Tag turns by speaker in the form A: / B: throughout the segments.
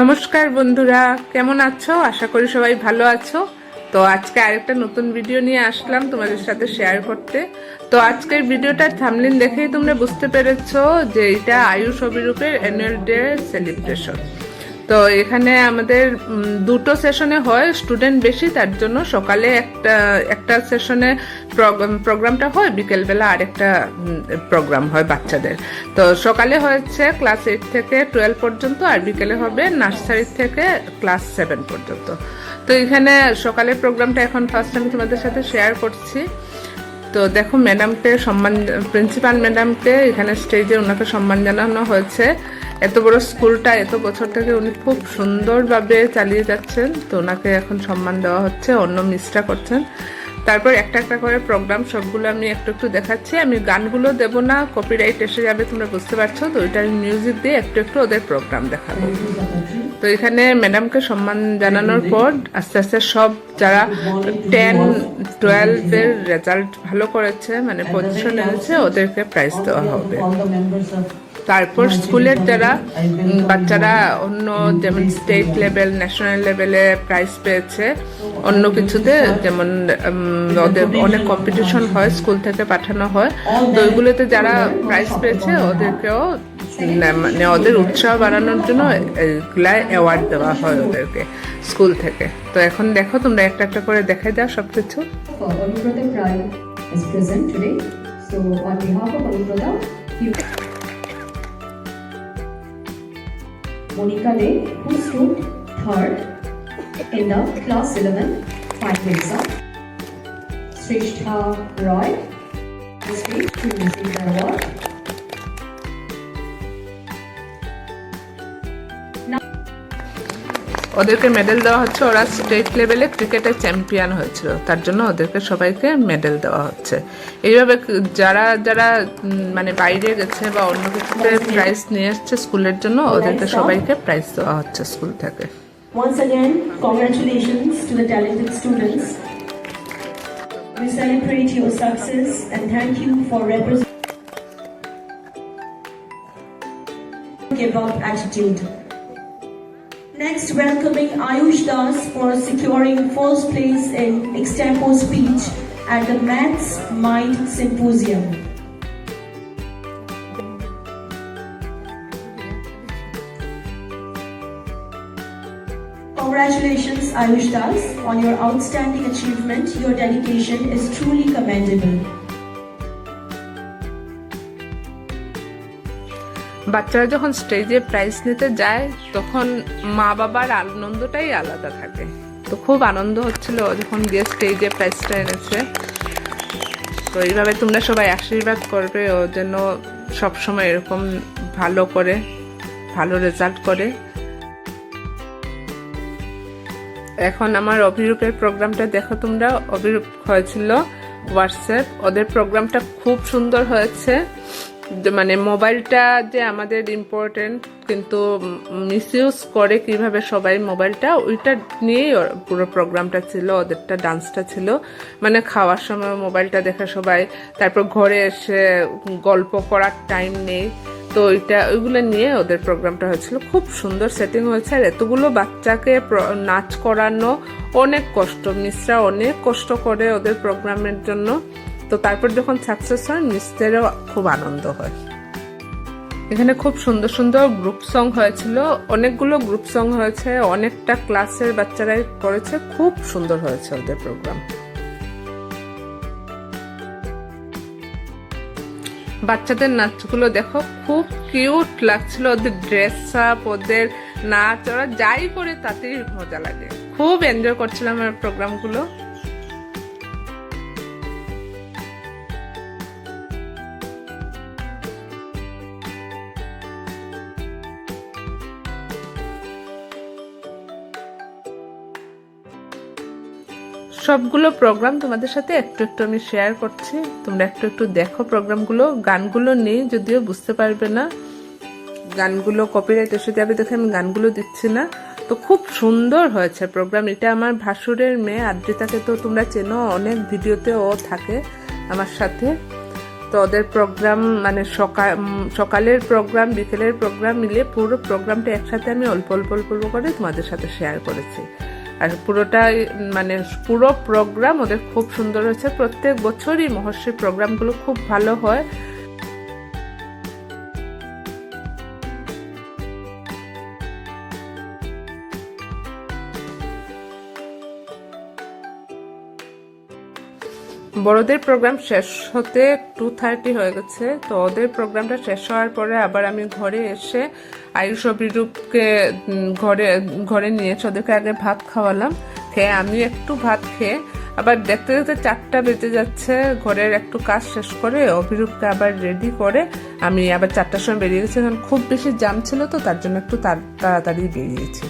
A: নমস্কার বন্ধুরা, কেমন আছো? আশা করি সবাই ভালো আছো। তো আজকে আরেকটা নতুন ভিডিও নিয়ে আসলাম তোমাদের সাথে শেয়ার করতে। তো আজকের ভিডিওটার থাম্বনেল দেখেই তোমরা বুঝতে পেরেছো যে এটা আয়ুষ অভিরূপের অ্যানুয়াল ডে সেলিব্রেশন। তো এখানে আমাদের দুটো সেশনে হয়, স্টুডেন্ট বেশি, তার জন্য সকালে একটা সেশনে প্রোগ্রামটা হয়, বিকেলবেলা আরেকটা প্রোগ্রাম হয় বাচ্চাদের। তো সকালে হয়েছে ক্লাস 8 থেকে 12 পর্যন্ত, আর বিকেলে হবে নার্সারি থেকে ক্লাস 7 পর্যন্ত। তো এখানে সকালের প্রোগ্রামটা এখন ফার্স্ট আমি তোমাদের সাথে শেয়ার করছি। তো দেখো, ম্যাডামকে সম্মান, প্রিন্সিপাল ম্যাডামকে এখানে স্টেজে ওনাকে সম্মান জানানো হয়েছে। এত বড় স্কুলটা এত বছর থেকে উনি খুব সুন্দরভাবে চালিয়ে যাচ্ছেন, তো ওনাকে এখন সম্মান দেওয়া হচ্ছে, অন্য মিসটা করছেন। তারপর একটা একটা করে প্রোগ্রাম, সবগুলো আমি একটু একটু দেখাচ্ছি। আমি গানগুলো দেবো না, কপিরাইট এসে যাবে, তোমরা বুঝতে পারছো। তো ওইটার মিউজিক দিয়ে একটু একটু ওদের প্রোগ্রাম দেখাবো। তো এখানে ম্যাডামকে সম্মান জানানোর পর আস্তে আস্তে সব যারা 10-12 রেজাল্ট ভালো করেছে, মানে পজিশন এনেছে, ওদেরকে প্রাইজ দেওয়া হবে। তারপর স্কুলের যারা বাচ্চারা অন্য, যেমন স্টেট লেভেল, ন্যাশনাল লেভেলে প্রাইজ পেয়েছে, অন্য কিছুতে, যেমন ওদের অনেক কম্পিটিশন হয়, স্কুল থেকে পাঠানো হয়, তো ওইগুলোতে যারা প্রাইজ পেয়েছে ওদেরকেও মানে ওদের উৎসাহ বাড়ানোর জন্য এগুলা অ্যাওয়ার্ড দেওয়া হয় ওদেরকে স্কুল থেকে। তো এখন দেখো, তোমরা একটা একটা করে দেখাই দাও সবকিছু।
B: Monica Day, who stood third in the class 11 final exam. Srishtha Roy, stage to receive the award.
A: ওদেরকে মেডেল দেওয়া হচ্ছে, ওরা স্টেট লেভেলে ক্রিকেটে চ্যাম্পিয়ন হয়েছিল, তার জন্য ওদেরকে সবাইকে মেডেল দেওয়া হচ্ছে। এইভাবে যারা যারা মানে বাইরে গেছে বা অন্য কিছুতে প্রাইজ নিয়ে এসছে স্কুলের জন্য, ওদেরকে সবাইকে প্রাইজ দেওয়া হচ্ছে স্কুল থেকে।
B: Once again, congratulations to the talented students. We celebrate your success and thank you for representing give up attitude. Next, welcoming Ayush Das for securing first place in extempo speech at the Maths Mind Symposium. Congratulations, Ayush Das, on your outstanding achievement. Your dedication is truly commendable.
A: বাচ্চারা যখন স্টেজে prize নিতে যায়, তখন মা বাবার আনন্দটাই আলাদা থাকে। তো খুব আনন্দ হচ্ছিল যখন গিয়ে স্টেজে প্রাইজটা এনেছে। তো এইভাবে তোমরা সবাই আশীর্বাদ করবে ও যেন সবসময় এরকম ভালো করে, ভালো রেজাল্ট করে। এখন আমার অভিরূপের প্রোগ্রামটা দেখো তোমরা। অভিরূপ হয়েছিল হোয়াটসঅ্যাপ, ওদের প্রোগ্রামটা খুব সুন্দর হয়েছে। মানে মোবাইলটা যে আমাদের ইম্পর্টেন্ট, কিন্তু মিসইউজ করে কিভাবে সবাই মোবাইলটা, ওইটা নিয়েই পুরো প্রোগ্রামটা ছিল। ওদেরটা ডান্সটা ছিল, মানে খাওয়ার সময় মোবাইলটা দেখে সবাই, তারপর ঘরে এসে গল্প করার টাইম নেই, তো ওইগুলো নিয়ে ওদের প্রোগ্রামটা হয়েছিল। খুব সুন্দর সেটিং হয়েছে। আর এতগুলো বাচ্চাকে নাচ করানো অনেক কষ্ট, মিসরা অনেক কষ্ট করে ওদের প্রোগ্রামের জন্য। তো তারপর যখন সাকসেস হয়, মিসদেরও খুব আনন্দ হয়। এখানে খুব সুন্দর সুন্দর গ্রুপ সং হয়েছিল, অনেকগুলো গ্রুপ সং হয়েছে, অনেকটা ক্লাসের বাচ্চারাই করেছে, খুব সুন্দর হয়েছে ওদের প্রোগ্রাম। বাচ্চাদের নাচগুলো দেখো, খুব কিউট লাগছিল, ওদের ড্রেস আপ, ওদের নাচ, ওরা যাই করে তাতেই মজা লাগে। খুব এনজয় করছিলাম আমার প্রোগ্রামগুলো। সবগুলো প্রোগ্রাম তোমাদের সাথে একটু একটু আমি শেয়ার করছি, তোমরা একটু একটু দেখো প্রোগ্রামগুলো। গানগুলো নেই যদিও, বুঝতে পারবে না, গানগুলো কপিরাইট এসে যাবে দেখে আমি গানগুলো দিচ্ছি না। তো খুব সুন্দর হয়েছে প্রোগ্রাম। এটা আমার ভাসুরের মেয়ে আদ্রিতাকে তো তোমরা চেনো, অনেক ভিডিওতে ও থাকে আমার সাথে। তো ওদের প্রোগ্রাম মানে সকালের প্রোগ্রাম বিকেলের প্রোগ্রাম মিলিয়ে পুরো প্রোগ্রামটা একসাথে আমি অল্প অল্প অল্প অল্প করে তোমাদের সাথে শেয়ার করেছি। আর পুরোটাই মানে পুরো প্রোগ্রাম ওদের খুব সুন্দর হয়েছে। প্রত্যেক বছরই মহর্ষি প্রোগ্রামগুলো খুব ভালো হয়। বড়দের প্রোগ্রাম শেষ হতে 2:30 হয়ে গেছে। তো ওদের প্রোগ্রামটা শেষ হওয়ার পরে আবার আমি ঘরে এসে আয়ুষ অভিরূপকে ঘরে নিয়েছে, ওদেরকে আগে ভাত খাওয়ালাম। খেয়ে আমি একটু ভাত খেয়ে আবার দেখতে দেখতে 4টা বেজে যাচ্ছে। ঘরের একটু কাজ শেষ করে অভিরূপকে আবার রেডি করে আমি আবার 4টার সময় বেরিয়ে গেছি। কারণ খুব বেশি জ্যাম ছিল, তো তার জন্য একটু তাড়াতাড়ি বেরিয়েছি।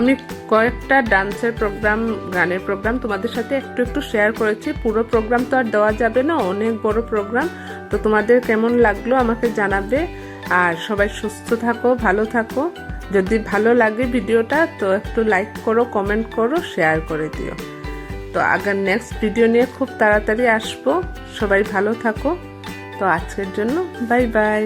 A: আমি কয়েকটা ডান্সের প্রোগ্রাম গানের প্রোগ্রাম তোমাদের সাথে একটু একটু শেয়ার করেছি। পুরো প্রোগ্রাম তো আর দেওয়া যাবে না, অনেক বড় প্রোগ্রাম। তো তোমাদের কেমন লাগলো আমাকে জানাবে। আর সবাই সুস্থ থাকো, ভালো থাকো। যদি ভালো লাগে ভিডিওটা তো একটু লাইক করো, কমেন্ট করো, শেয়ার করে দিও। তো আগার নেক্সট ভিডিও নিয়ে খুব তাড়াতাড়ি আসবো। সবাই ভালো থাকো। তো আজকের জন্য বাই বাই।